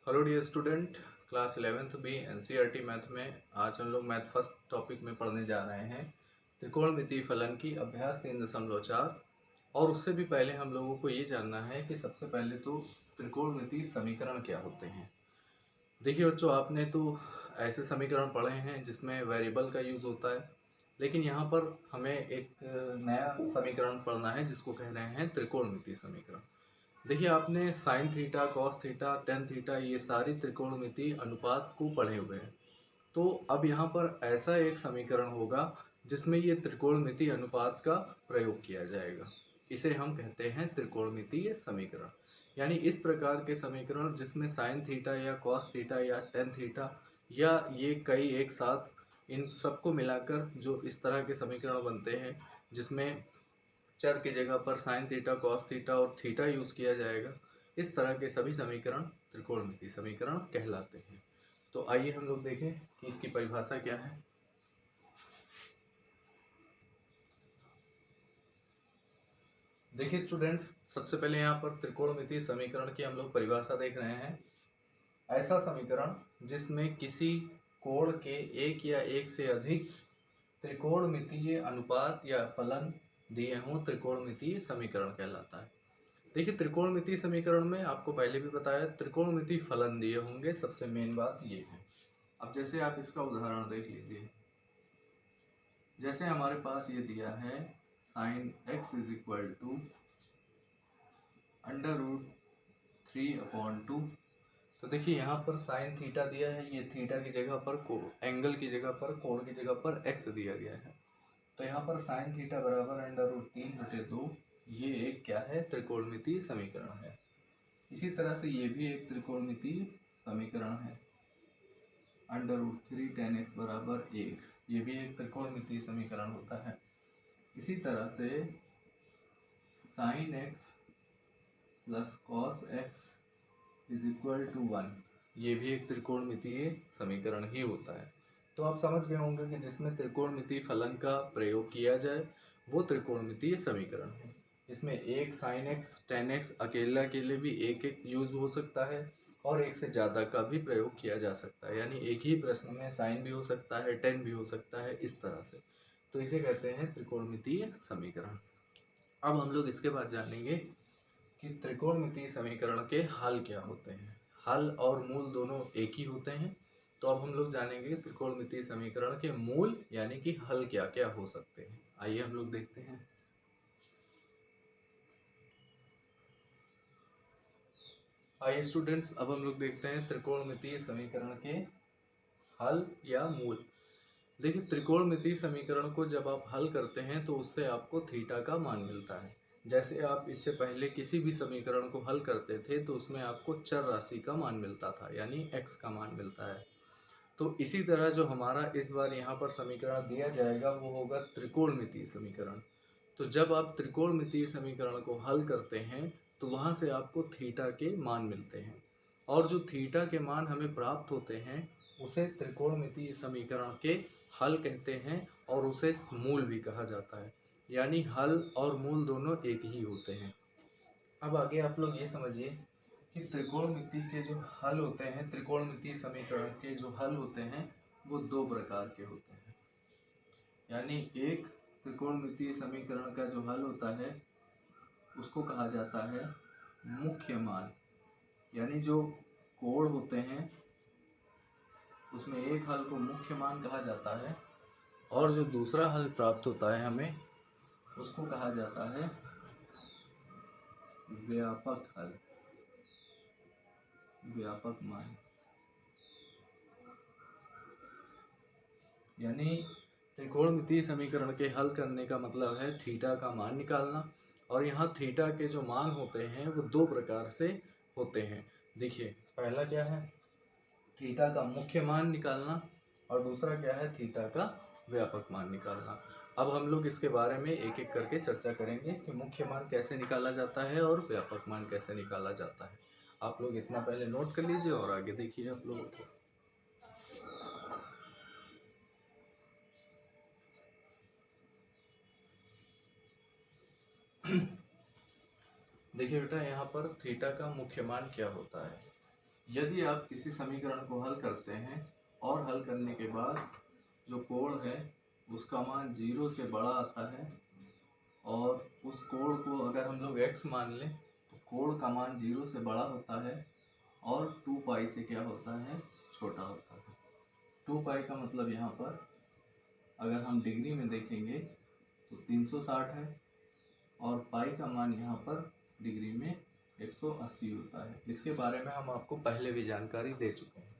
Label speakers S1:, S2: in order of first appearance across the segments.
S1: Hello dear student, class 11th B NCERT math में आज हम लोग मैथ फर्स्ट टॉपिक में पढ़ने जा रहे हैं त्रिकोणमितीय फलन की अभ्यास 3.4। और उससे भी पहले हम लोगों को ये जानना है कि सबसे पहले तो त्रिकोणमितीय समीकरण क्या होते हैं। देखिए बच्चों, आपने तो ऐसे समीकरण पढ़े हैं जिसमें वेरिएबल का यूज़ होता है, लेकिन यहाँ पर हमें एक नया समीकरण पढ़ना है जिसको कह रहे हैं त्रिकोणमितीय समीकरण। देखिए, आपने sine theta, cos theta, tan theta ये सारी त्रिकोणमितीय अनुपात को पढ़े हुए हैं। तो अब यहाँ पर ऐसा एक समीकरण होगा जिसमें ये त्रिकोणमितीय अनुपात का प्रयोग किया जाएगा। इसे हम कहते हैं त्रिकोणमितीय समीकरण। यानी इस प्रकार के समीकरण जिसमें साइन थीटा या कॉस थीटा या टेन थीटा या ये कई एक साथ इन सबको मिलाकर जो इस तरह के समीकरण बनते हैं जिसमें चर की जगह पर साइन थीटा, कॉस थीटा और थीटा यूज किया जाएगा, इस तरह के सभी समीकरण त्रिकोणमितीय समीकरण कहलाते हैं। तो आइए हम लोग देखें कि इसकी परिभाषा क्या है। देखिए स्टूडेंट्स, सबसे पहले यहाँ पर त्रिकोणमितीय समीकरण की हम लोग परिभाषा देख रहे हैं। ऐसा समीकरण जिसमें किसी कोण के एक या एक से अधिक त्रिकोणमितीय अनुपात या फलन दिए हों, त्रिकोणमितीय समीकरण कहलाता है। देखिए, त्रिकोणमितीय समीकरण में आपको पहले भी बताया त्रिकोणमितीय फलन दिए होंगे, सबसे मेन बात ये है। अब जैसे आप इसका उदाहरण देख लीजिए, जैसे हमारे पास ये दिया है sine x is equal to √3/2। तो देखिए यहाँ पर साइन थीटा दिया है, ये थीटा की जगह पर एंगल की जगह पर, कोण की जगह पर एक्स दिया गया है। तो यहाँ पर साइन थीटा बराबर √3/2, ये एक क्या है, त्रिकोणमितीय समीकरण है। इसी तरह से ये भी एक त्रिकोणमितीय समीकरण है। √3 tan x बराबर 1, ये भी एक त्रिकोणमितीय समीकरण होता है। इसी तरह से sin x plus cos x is equal to 1, ये भी एक त्रिकोणमितीय समीकरण ही होता है। तो आप समझ गए होंगे कि जिसमें त्रिकोणमितीय फलन का प्रयोग किया जाए वो त्रिकोणमितीय समीकरण है। इसमें एक साइन एक्स, टेन एक्स अकेला के लिए भी एक एक यूज हो सकता है और एक से ज़्यादा का भी प्रयोग किया जा सकता है। यानी एक ही प्रश्न में साइन भी हो सकता है, टेन भी हो सकता है, इस तरह से। तो इसे कहते हैं त्रिकोणमितीय समीकरण। अब हम लोग इसके बाद जानेंगे कि त्रिकोणमितीय समीकरण के हल क्या होते हैं। हल और मूल दोनों एक ही होते हैं। तो अब हम लोग जानेंगे त्रिकोणमितीय समीकरण के मूल यानी कि हल क्या क्या हो सकते हैं। आइए हम लोग देखते हैं। आइए स्टूडेंट्स, अब हम लोग देखते हैं त्रिकोणमितीय समीकरण के हल या मूल। देखिए, त्रिकोणमितीय समीकरण को जब आप हल करते हैं तो उससे आपको थीटा का मान मिलता है। जैसे आप इससे पहले किसी भी समीकरण को हल करते थे तो उसमें आपको चर राशि का मान मिलता था, यानी x का मान मिलता है। तो इसी तरह जो हमारा इस बार यहाँ पर समीकरण दिया जाएगा वो होगा त्रिकोणमितीय समीकरण। तो जब आप त्रिकोणमितीय समीकरण को हल करते हैं तो वहाँ से आपको थीटा के मान मिलते हैं, और जो थीटा के मान हमें प्राप्त होते हैं उसे त्रिकोणमितीय समीकरण के हल कहते हैं और उसे मूल भी कहा जाता है। यानी हल और मूल दोनों एक ही होते हैं। अब आगे आप लोग ये समझिए कि त्रिकोणमिति के जो हल होते हैं, त्रिकोणमितीय समीकरण के जो हल होते हैं वो दो प्रकार के होते हैं। यानी एक त्रिकोणमितीय समीकरण का जो हल होता है उसको कहा जाता है मुख्य मान। यानी जो कोण होते हैं उसमें एक हल को मुख्य मान कहा जाता है, और जो दूसरा हल प्राप्त होता है हमें उसको कहा जाता है व्यापक हल, व्यापक मान। यानी त्रिकोणमितीय समीकरण के हल करने का मतलब है थीटा का मान निकालना, और यहाँ थीटा के जो मान होते हैं वो दो प्रकार से होते हैं। देखिए, पहला क्या है, थीटा का मुख्य मान निकालना, और दूसरा क्या है, थीटा का व्यापक मान निकालना। अब हम लोग इसके बारे में एक एक करके चर्चा करेंगे कि मुख्य मान कैसे निकाला जाता है और व्यापक मान कैसे निकाला जाता है। आप लोग इतना पहले नोट कर लीजिए और आगे देखिए आप लोगों को। देखिए बेटा, यहाँ पर थीटा का मुख्य मान क्या होता है। यदि आप किसी समीकरण को हल करते हैं और हल करने के बाद जो कोण है उसका मान 0 से बड़ा आता है और उस कोण को अगर हम लोग x मान लें तो कोण का मान 0 से बड़ा होता है और 2 पाई से क्या होता है, छोटा होता है। 2 पाई का मतलब यहाँ पर अगर हम डिग्री में देखेंगे तो 360 है और पाई का मान यहाँ पर डिग्री में 180 होता है। इसके बारे में हम आपको पहले भी जानकारी दे चुके हैं।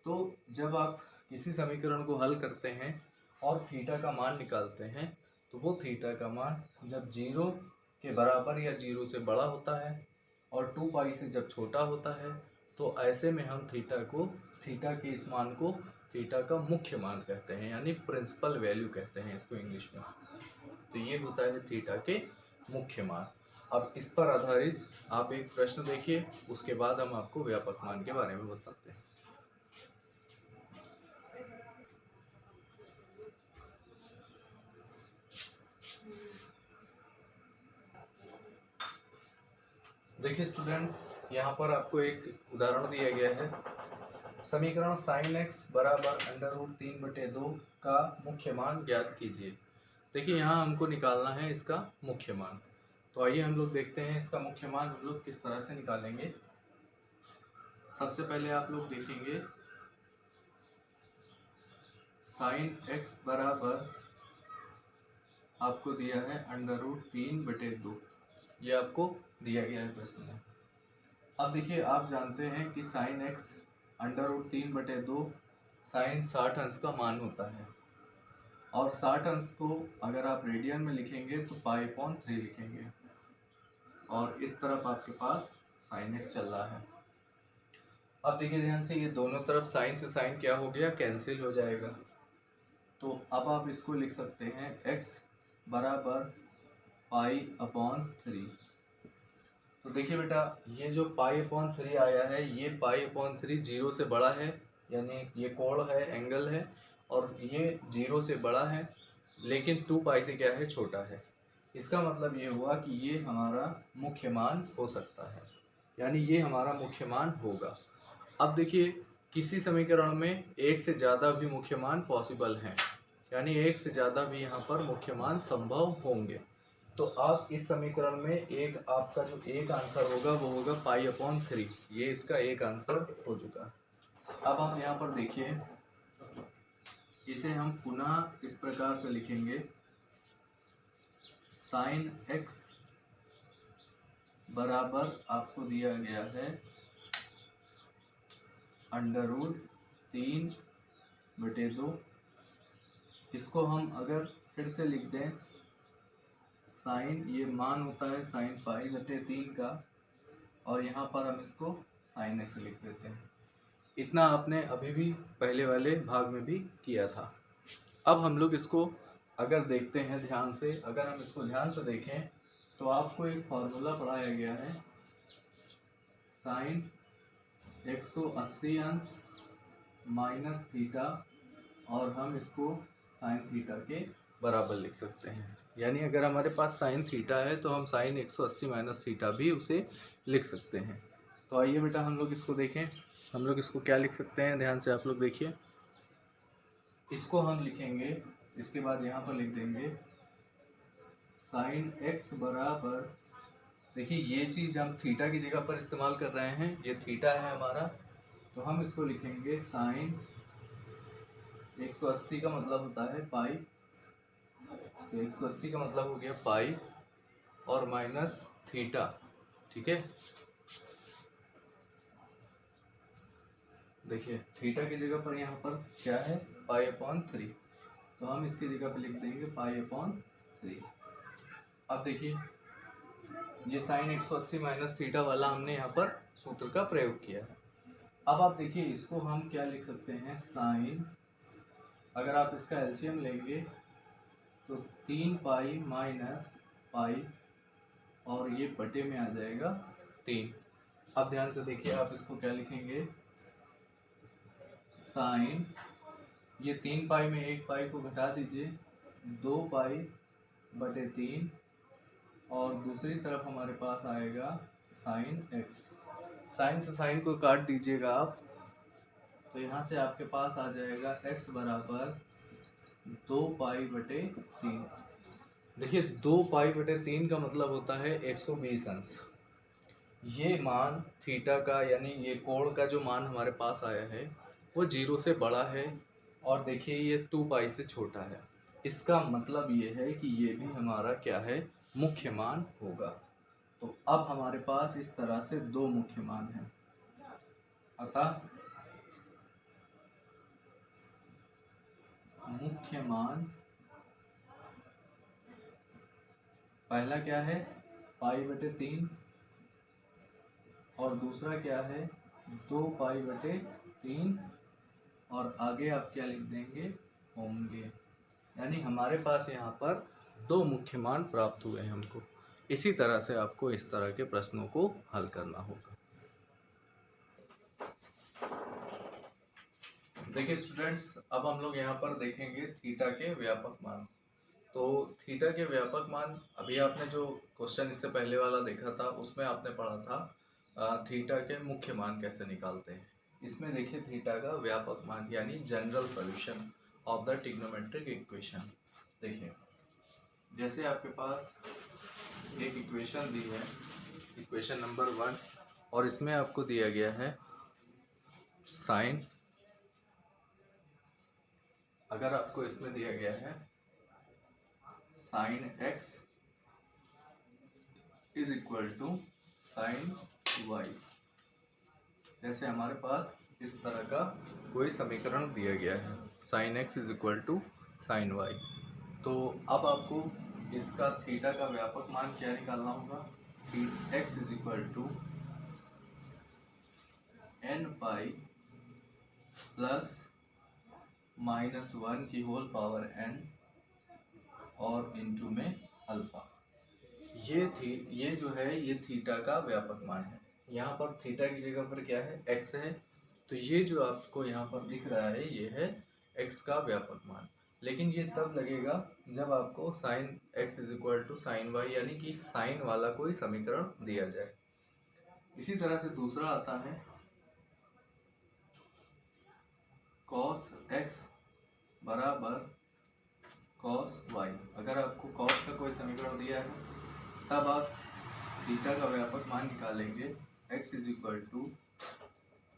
S1: तो जब आप किसी समीकरण को हल करते हैं और थीटा का मान निकालते हैं तो वो थीटा का मान जब 0 के बराबर या 0 से बड़ा होता है और 2 पाई से जब छोटा होता है तो ऐसे में हम थीटा के इस मान को थीटा का मुख्य मान कहते हैं, यानी प्रिंसिपल वैल्यू कहते हैं इसको इंग्लिश में। तो ये होता है थीटा के मुख्य मान। अब इस पर आधारित आप एक प्रश्न देखिए, उसके बाद हम आपको व्यापक मान के बारे में बताते हैं। देखिए स्टूडेंट्स, यहाँ पर आपको एक उदाहरण दिया गया है। समीकरण sin x बराबर √3/2 का मुख्य मान ज्ञात कीजिए। देखिए यहाँ हमको निकालना है इसका मुख्य मान। तो आइए हम लोग देखते हैं इसका मुख्य मान हम लोग किस तरह से निकालेंगे। सबसे पहले आप लोग देखेंगे sin x बराबर आपको दिया है √3/2, ये आपको दिया गया है प्रश्न में। अब देखिए आप जानते हैं कि sin x √3/2 sin 60 अंश का मान होता है और 60 अंश को अगर आप रेडियन में लिखेंगे तो पाई/3 लिखेंगे और इस तरफ आपके पास sin x चल रहा है। अब देखिए ध्यान से, ये दोनों तरफ साइन से साइन क्या हो गया, कैंसिल हो जाएगा। तो अब आप इसको लिख सकते हैं x बराबर पाई/3। तो देखिए बेटा, ये जो पाई/3 आया है, ये पाई/3 0 से बड़ा है, यानी ये कोण है, एंगल है, और ये 0 से बड़ा है लेकिन 2 पाई से क्या है, छोटा है। इसका मतलब ये हुआ कि ये हमारा मुख्य मान हो सकता है, यानी ये हमारा मुख्य मान होगा। अब देखिए किसी समीकरण में एक से ज़्यादा भी मुख्य मान पॉसिबल हैं, यानी एक से ज़्यादा भी यहाँ पर मुख्य मान संभव होंगे। तो आप इस समीकरण में एक आपका जो एक आंसर होगा वो होगा पाई/3। ये इसका एक आंसर हो चुका है। अब आप यहाँ पर देखिए, इसे हम पुनः इस प्रकार से लिखेंगे sin x बराबर आपको दिया गया है √3/2। इसको हम अगर फिर से लिख दें, साइन ये मान होता है sin पाई/3 का, और यहाँ पर हम इसको sin x लिख देते हैं। इतना आपने अभी भी पहले वाले भाग में भी किया था। अब हम लोग इसको अगर देखते हैं ध्यान से, अगर हम इसको ध्यान से देखें तो आपको एक फॉर्मूला पढ़ाया गया है sin 180 अंश माइनस थीटा, और हम इसको sin थीटा के बराबर लिख सकते हैं। यानी अगर हमारे पास sin थीटा है तो हम sin 180 माइनस थीटा भी उसे लिख सकते हैं। तो आइए बेटा हम लोग इसको देखें, हम लोग इसको क्या लिख सकते हैं, ध्यान से आप लोग देखिए। इसको हम लिखेंगे, इसके बाद यहाँ पर लिख देंगे sin x बराबर, देखिए ये चीज़ हम थीटा की जगह पर इस्तेमाल कर रहे हैं, ये थीटा है हमारा, तो हम इसको लिखेंगे sin 180 का मतलब होता है पाई, तो 180 का मतलब हो गया पाई और माइनस थीटा, ठीक है। देखिए थीटा की जगह पर यहाँ पर क्या है, पाई/3, तो हम इसकी जगह पर लिख देंगे पाई/3। अब देखिए ये sin 180 माइनस थीटा वाला हमने यहाँ पर सूत्र का प्रयोग किया है। अब आप देखिए इसको हम क्या लिख सकते हैं, साइन, अगर आप इसका एलसीएम लेंगे तो 3 पाई माइनस पाई और ये बटे में आ जाएगा 3। अब ध्यान से देखिए, आप इसको क्या लिखेंगे, साइन, ये 3 पाई में 1 पाई को घटा दीजिए, 2 पाई/3, और दूसरी तरफ हमारे पास आएगा sin x। साइन से साइन को काट दीजिएगा आप, तो यहाँ से आपके पास आ जाएगा x बराबर 2π/3। देखिए 2π/3 का मतलब होता है 120 अंश। ये मान थीटा का यानी ये कोण का जो मान हमारे पास आया है वो 0 से बड़ा है, और देखिए ये 2π से छोटा है। इसका मतलब ये है कि ये भी हमारा क्या है, मुख्य मान होगा। तो अब हमारे पास इस तरह से दो मुख्य मान हैं। अतः मुख्य मान पहला क्या है π/3 और दूसरा क्या है 2π/3, और आगे आप क्या लिख देंगे, होंगे। यानी हमारे पास यहाँ पर दो मुख्य मान प्राप्त हुए हैं हमको। इसी तरह से आपको इस तरह के प्रश्नों को हल करना होगा। देखिए स्टूडेंट्स, अब हम लोग यहाँ पर देखेंगे थीटा के व्यापक मान। तो थीटा के व्यापक मान, अभी आपने जो क्वेश्चन इससे पहले वाला देखा था उसमें आपने पढ़ा था थीटा के मुख्य मान कैसे निकालते हैं। इसमें देखिए थीटा का व्यापक मान यानी general solution of the trigonometric equation. देखिए जैसे आपके पास एक इक्वेशन दी है, इक्वेशन नंबर 1, और इसमें आपको दिया गया है साइन, अगर आपको इसमें दिया गया है sine x is equal to sine y, जैसे हमारे पास इस तरह का कोई समीकरण दिया गया है sine x is equal to sine y। तो अब आपको इसका थीटा का व्यापक मान क्या निकालना होगा, x is equal to n π plus -1 की होल पावर n और इनटू में अल्फा। ये जो है ये थीटा का व्यापक मान है। यहाँ पर थीटा की जगह पर क्या है, x है, तो ये जो आपको यहाँ पर दिख रहा है ये है x का व्यापक मान। लेकिन ये तब लगेगा जब आपको sine x is equal to sine y यानी कि साइन वाला कोई समीकरण दिया जाए। इसी तरह से दूसरा आता है cos x बराबर cos y। अगर आपको cos का कोई समीकरण दिया है तब आप थीटा का व्यापक मान निकालेंगे, x is equal to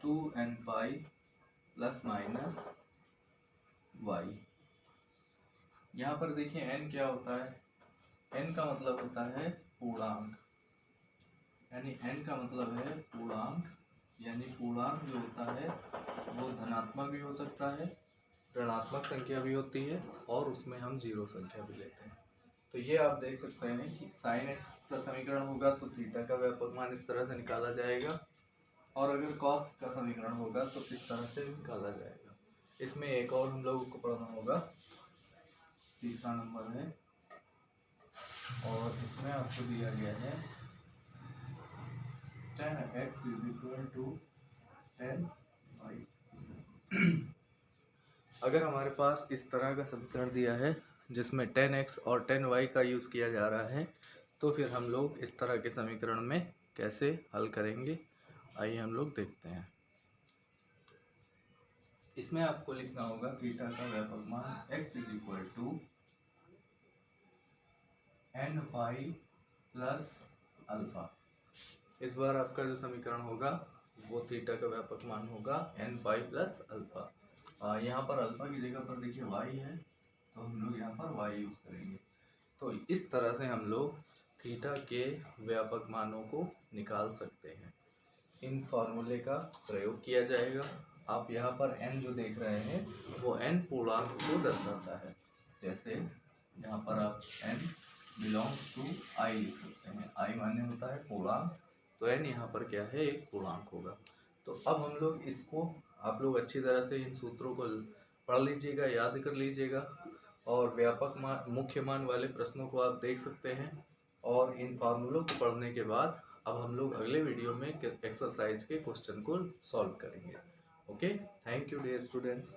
S1: 2nπ plus minus y। यहाँ पर देखिए n क्या होता है, n का मतलब होता है पूर्णांक, यानी n का मतलब है पूर्णांक, यानी पूर्णांक जो होता है वो धनात्मक भी हो सकता है, ऋणात्मक संख्या भी होती है, और उसमें हम जीरो संख्या भी लेते हैं। तो ये आप देख सकते हैं कि साइन x का समीकरण होगा तो थीटा का व्यापक मान इस तरह से निकाला जाएगा, और अगर कॉस का समीकरण होगा तो इस तरह से निकाला जाएगा। इसमें एक और हम लोगों को पढ़ना होगा, तीसरा नंबर है, और इसमें आपको दिया गया है tan x is equal to tan y। अगर हमारे पास इस तरह का समीकरण दिया है जिसमें tan x और tan y का यूज़ किया जा रहा है, तो फिर हम लोग इस तरह के समीकरण में कैसे हल करेंगे, आइए हम लोग देखते हैं। इसमें आपको लिखना होगा थीटा का व्यापक मान x is equal to n π plus alpha. इस बार आपका जो समीकरण होगा वो थीटा का व्यापक मान होगा n π प्लस अल्फा। यहाँ पर अल्फा की जगह पर देखिए y है, तो हम लोग यहाँ पर y यूज़ करेंगे। तो इस तरह से हम लोग थीटा के व्यापक मानों को निकाल सकते हैं। इन फार्मूले का प्रयोग किया जाएगा। आप यहाँ पर n जो देख रहे हैं वो n पूर्णांक को दर्शाता है। जैसे यहाँ पर आप n बिलोंग्स टू i लिख सकते हैं, i माने होता है पूर्णांक, तो n यहाँ पर क्या है, एक पूर्णांक होगा। तो अब हम लोग इसको, आप लोग अच्छी तरह से इन सूत्रों को पढ़ लीजिएगा, याद कर लीजिएगा, और व्यापक मान मुख्य मान वाले प्रश्नों को आप देख सकते हैं। और इन फार्मूलों को पढ़ने के बाद अब हम लोग अगले वीडियो में एक्सरसाइज के क्वेश्चन को सॉल्व करेंगे। Okay, thank you dear students.